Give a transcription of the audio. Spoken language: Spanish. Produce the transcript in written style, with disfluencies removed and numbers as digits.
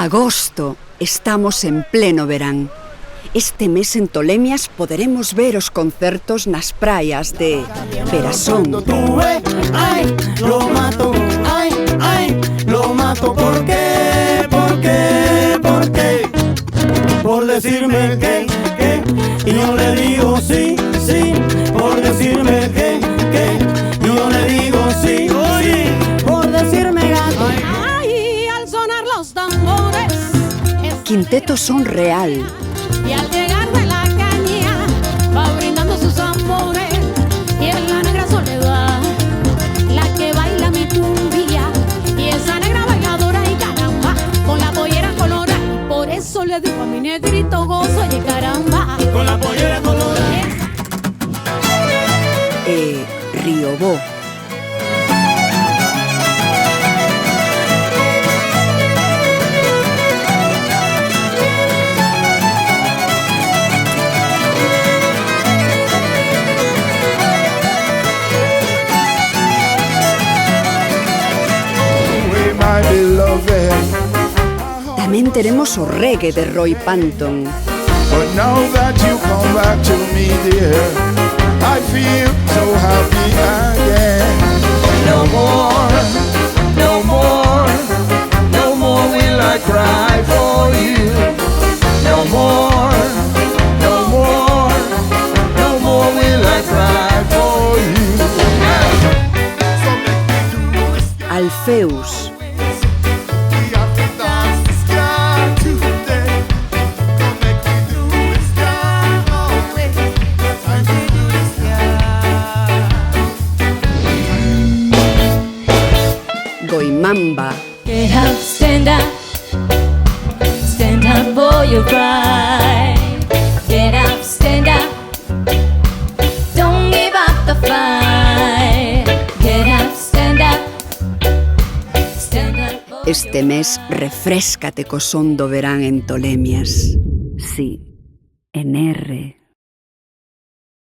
Agosto, estamos en pleno verán. Este mes en Tolemias poderemos ver os concertos nas praias de Verasón. Ay, lo mato, ay, ay, lo mato. ¿Por qué? ¿Por qué? ¿Por qué? Por decirme que, y yo le digo sí, sí. Por decirme que, y yo le digo sí, sí. Por decirme gato. Ay, al sonar los tambores. Quinteto Son Real. Y al llegar de la caña va brindando sus amores. Y en la negra soledad, la que baila mi cumbia. Y esa negra bailadora y caramba, con la pollera colorada. Por eso le digo a mi negrito gozo y caramba. Con la pollera colorada. Riobó. Tamén teremos o reggae de Roy Panton. But now that you come back to me, dear, I feel so happy again. No more, no more, no more will I cry for you. No more, no more, no more will I cry for you. Alfeus. Goimamba. Get up, stand up for your pride. Get up, stand up, don't give up the fight. Get up, stand up, stand up for Este mes refréscate co son do verán en Tolemias. Sí, en R.